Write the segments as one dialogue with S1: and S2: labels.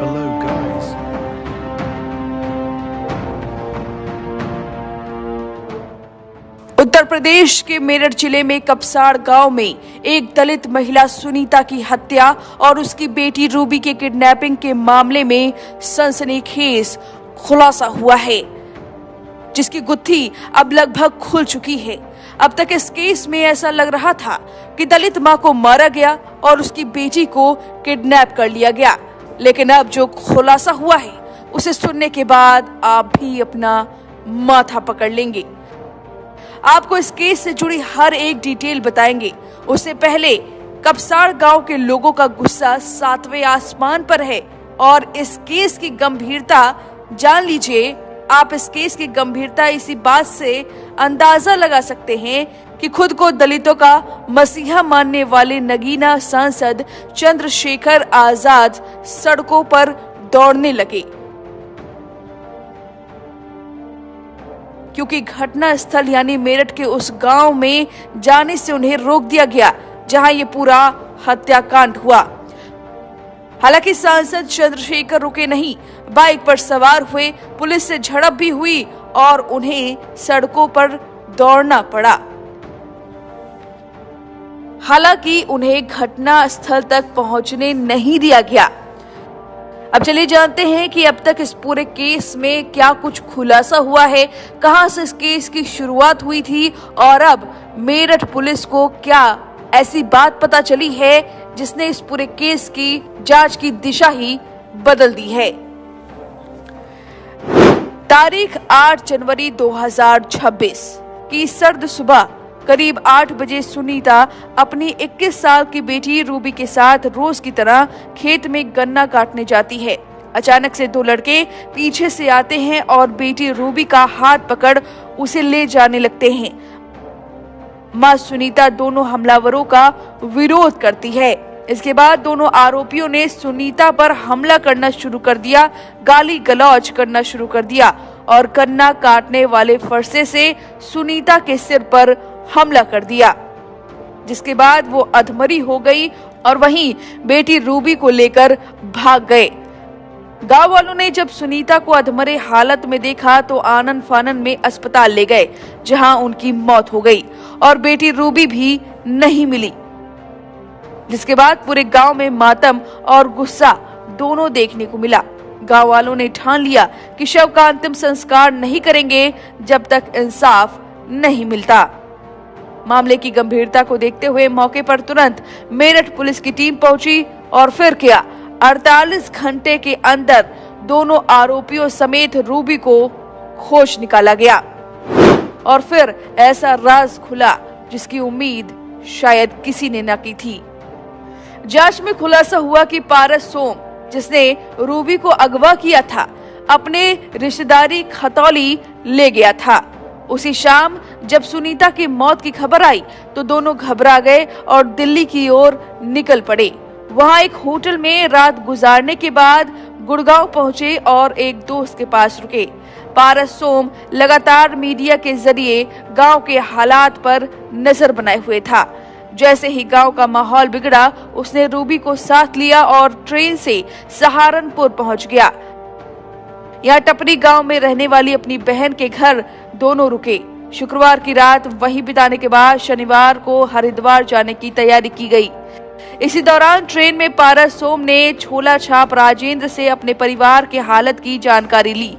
S1: Hello guys.
S2: Uttar Pradesh के मेरठ जिले में कपसाड़ गांव में एक दलित महिला सुनीता की हत्या और उसकी बेटी रूबी के किडनैपिंग के मामले में सनसनीखेज खुलासा हुआ है, जिसकी गुत्थी अब लगभग खुल चुकी है। अब तक इस केस में ऐसा लग रहा था कि दलित मां को मारा गया और उसकी बेटी को किडनैप कर लिया गया, लेकिन अब जो खुलासा हुआ है उसे सुनने के बाद आप भी अपना माथा पकड़ लेंगे। आपको इस केस से जुड़ी हर एक डिटेल बताएंगे। उससे पहले कपसाड़ गांव के लोगों का गुस्सा 7वें आसमान पर है और इस केस की गंभीरता जान लीजिए। आप इस केस की गंभीरता इसी बात से अंदाजा लगा सकते हैं कि खुद को दलितों का मसीहा मानने वाले नगीना सांसद चंद्रशेखर आजाद सड़कों पर दौड़ने लगे, क्योंकि घटना स्थल यानी मेरठ के उस गांव में जाने से उन्हें रोक दिया गया जहां ये पूरा हत्याकांड हुआ। हालांकि सांसद चंद्रशेखर रुके नहीं, बाइक पर सवार हुए, पुलिस से झड़प भी हुई और उन्हें सड़कों पर दौड़ना पड़ा। हालांकि उन्हें घटना स्थल तक पहुंचने नहीं दिया गया। अब चलिए जानते हैं कि अब तक इस पूरे केस में क्या कुछ खुलासा हुआ है, कहां से इस केस की शुरुआत हुई थी और अब मेरठ पुलिस को क्या ऐसी बात पता चली है जिसने इस पूरे केस की जांच की दिशा ही बदल दी है। तारीख 8 जनवरी 2026 की सर्द सुबह करीब 8 बजे सुनीता अपनी 21 साल की बेटी रूबी के साथ रोज की तरह खेत में गन्ना काटने जाती है। अचानक से दो लड़के पीछे से आते हैं और बेटी रूबी का हाथ पकड़ उसे ले जाने लगते हैं। मां सुनीता दोनों हमलावरों का विरोध करती है। इसके बाद दोनों आरोपियों ने सुनीता पर हमला करना शुरू कर दिया, गाली गलौज करना शुरू कर दिया और गन्ना काटने वाले फरसे से सुनीता के सिर पर हमला कर दिया, जिसके बाद वो अधमरी हो गई और वहीं बेटी रूबी को लेकर भाग गए। गांव वालों ने जब सुनीता को अधमरे हालत में देखा तो आनन फानन में अस्पताल ले गए, जहां उनकी मौत हो गई और बेटी रूबी भी नहीं मिली, जिसके बाद पूरे गांव में मातम और गुस्सा दोनों देखने को मिला। गांव वालों ने ठान लिया कि शव का अंतिम संस्कार नहीं करेंगे जब तक इंसाफ नहीं मिलता। मामले की गंभीरता को देखते हुए मौके पर तुरंत मेरठ पुलिस की टीम पहुंची और फिर क्या 48 घंटे के अंदर दोनों आरोपियों समेत रूबी को खोज निकाला गया और फिर ऐसा राज खुला जिसकी उम्मीद शायद किसी ने न की थी। जांच में खुलासा हुआ कि पारस सोम, जिसने रूबी को अगवा किया था, अपने रिश्तेदारी खतौली ले गया था। उसी शाम जब सुनीता की मौत की खबर आई तो दोनों घबरा गए और दिल्ली की ओर निकल पड़े। वहां एक होटल में रात गुजारने के बाद गुड़गांव पहुंचे और एक दोस्त के पास रुके। पारस सोम लगातार मीडिया के जरिए गांव के हालात पर नजर बनाए हुए था। जैसे ही गांव का माहौल बिगड़ा, उसने रूबी को साथ लिया और ट्रेन से सहारनपुर पहुंच गया। यहाँ टपरी गांव में रहने वाली अपनी बहन के घर दोनों रुके। शुक्रवार की रात वहीं बिताने के बाद शनिवार को हरिद्वार जाने की तैयारी की गई। इसी दौरान ट्रेन में पारस सोम ने छोला छाप राजेंद्र से अपने परिवार के हालत की जानकारी ली।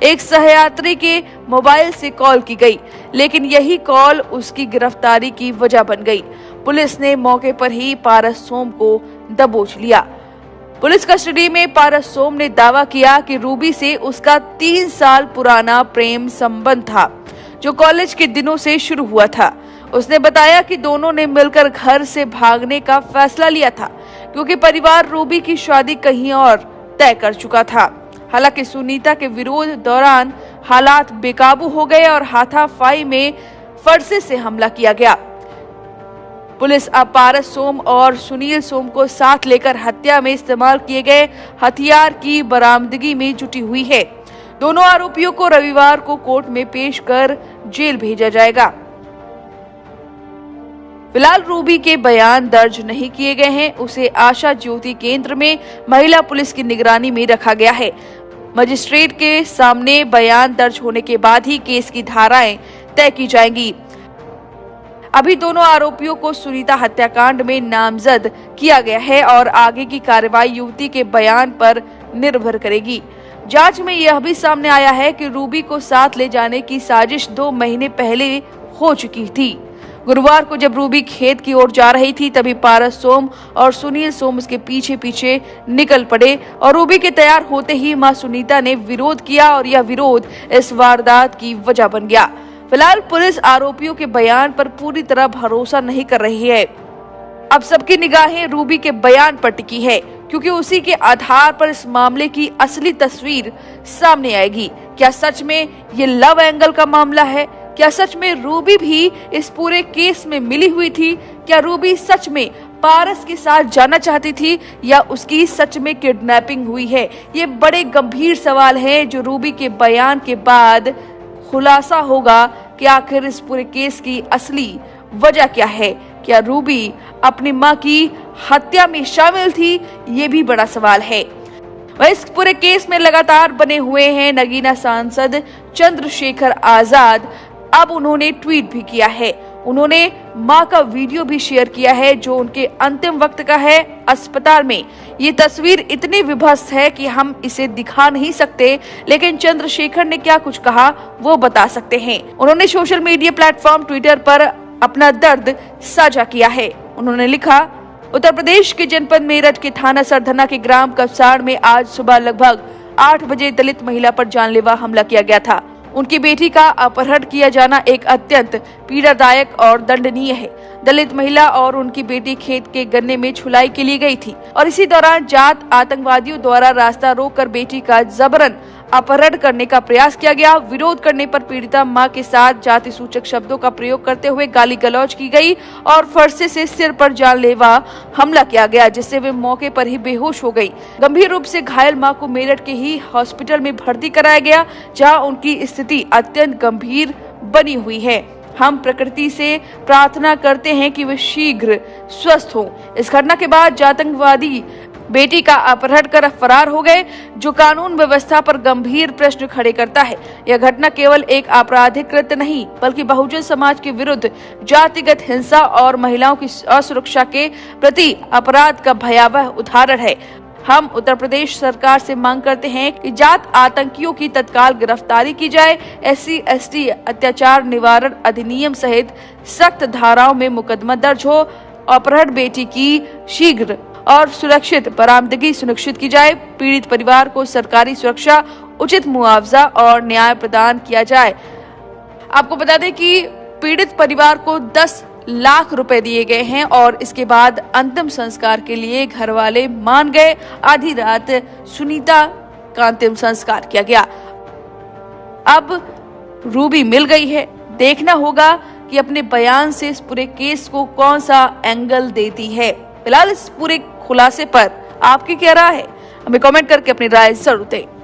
S2: एक सहयात्री के मोबाइल से कॉल की गई, लेकिन यही कॉल उसकी गिरफ्तारी की वजह बन गई। पुलिस ने मौके पर ही पारस सोम को दबोच लिया। पुलिस कस्टडी में पारस सोम ने दावा किया कि रूबी से उसका 3 साल पुराना प्रेम संबंध था, जो कॉलेज के दिनों से शुरू हुआ था। उसने बताया कि दोनों ने मिलकर घर से भागने का फैसला लिया था, क्योंकि परिवार रूबी की शादी कहीं और तय कर चुका था। हालांकि सुनीता के विरोध दौरान हालात बेकाबू हो गए और हाथापाई में फरसे से हमला किया गया। पुलिस अब पारस सोम और सुनील सोम को साथ लेकर हत्या में इस्तेमाल किए गए हथियार की बरामदगी में जुटी हुई है। दोनों आरोपियों को रविवार को कोर्ट में पेश कर जेल भेजा जाएगा। फिलहाल रूबी के बयान दर्ज नहीं किए गए हैं। उसे आशा ज्योति केंद्र में महिला पुलिस की निगरानी में रखा गया है। मजिस्ट्रेट के सामने बयान दर्ज होने के बाद ही केस की धाराएं तय की जाएंगी। अभी दोनों आरोपियों को सुनीता हत्याकांड में नामजद किया गया है और आगे की कार्रवाई युवती के बयान पर निर्भर करेगी। जांच में यह भी सामने आया है कि रूबी को साथ ले जाने की साजिश 2 महीने पहले हो चुकी थी। गुरुवार को जब रूबी खेत की ओर जा रही थी तभी पारस सोम और सुनील सोम उसके पीछे पीछे निकल पड़े और रूबी के तैयार होते ही मां सुनीता ने विरोध किया और यह विरोध इस वारदात की वजह बन गया। फिलहाल पुलिस आरोपियों के बयान पर पूरी तरह भरोसा नहीं कर रही है। अब सबकी निगाहें रूबी के बयान पर टिकी है क्योंकि उसी के आधार पर इस मामले की असली तस्वीर सामने आएगी। क्या सच में ये लव एंगल का मामला है? क्या सच में रूबी भी इस पूरे केस में मिली हुई थी? क्या रूबी सच में पारस के साथ जाना चाहती थी या उसकी सच में किडनैपिंग हुई है? ये बड़े गंभीर सवाल हैं जो रूबी के बयान के बाद खुलासा होगा कि आखिर इस पूरे केस की असली वजह क्या है। क्या रूबी अपनी मां की हत्या में शामिल थी? ये भी बड़ा सवाल है। इस पूरे केस में लगातार बने हुए हैं नगीना सांसद चंद्रशेखर आजाद। अब उन्होंने ट्वीट भी किया है। उन्होंने मां का वीडियो भी शेयर किया है जो उनके अंतिम वक्त का है अस्पताल में। ये तस्वीर इतनी विभत्स है कि हम इसे दिखा नहीं सकते, लेकिन चंद्रशेखर ने क्या कुछ कहा वो बता सकते हैं। उन्होंने सोशल मीडिया प्लेटफॉर्म ट्विटर पर अपना दर्द साझा किया है। उन्होंने लिखा, उत्तर प्रदेश के जनपद मेरठ के थाना सरधना के ग्राम कपसाड़ में आज सुबह लगभग 8 बजे दलित महिला पर जानलेवा हमला किया गया था। उनकी बेटी का अपहरण किया जाना एक अत्यंत पीड़ादायक और दंडनीय है। दलित महिला और उनकी बेटी खेत के गन्ने में छुलाई के लिए गई थी और इसी दौरान जाट आतंकवादियों द्वारा रास्ता रोककर बेटी का जबरन अपहरण करने का प्रयास किया गया। विरोध करने पर पीड़िता मां के साथ जाति सूचक शब्दों का प्रयोग करते हुए गाली गलौज की गई और फरसे से सिर पर जानलेवा हमला किया गया, जिससे वे मौके पर ही बेहोश हो गई। गंभीर रूप से घायल मां को मेरठ के ही हॉस्पिटल में भर्ती कराया गया, जहां उनकी स्थिति अत्यंत गंभीर बनी हुई है। हम प्रकृति से प्रार्थना करते हैं कि वे शीघ्र स्वस्थ हों। इस घटना के बाद आतंकवादी बेटी का अपहरण कर फरार हो गए, जो कानून व्यवस्था पर गंभीर प्रश्न खड़े करता है। यह घटना केवल एक आपराधिक कृत्य नहीं बल्कि बहुजन समाज के विरुद्ध जातिगत हिंसा और महिलाओं की असुरक्षा के प्रति अपराध का भयावह उदाहरण है। हम उत्तर प्रदेश सरकार से मांग करते हैं कि जाट आतंकियों की तत्काल गिरफ्तारी की जाए। SC/ST अत्याचार निवारण अधिनियम सहित सख्त धाराओं में मुकदमा दर्ज हो। अपहरण बेटी की शीघ्र और सुरक्षित बरामदगी सुनिश्चित की जाए। पीड़ित परिवार को सरकारी सुरक्षा, उचित मुआवजा और न्याय प्रदान किया जाए। आपको बता दें कि पीड़ित परिवार को 10 लाख रुपए दिए गए हैं और इसके बाद अंतिम संस्कार के लिए घर वाले मान गए। आधी रात सुनीता का अंतिम संस्कार किया गया। अब रूबी मिल गई है। देखना होगा कि अपने बयान से इस पूरे केस को कौन सा एंगल देती है। फिलहाल इस पूरे खुलासे पर आपकी क्या राय है? हमें कमेंट करके अपनी राय जरूर दें।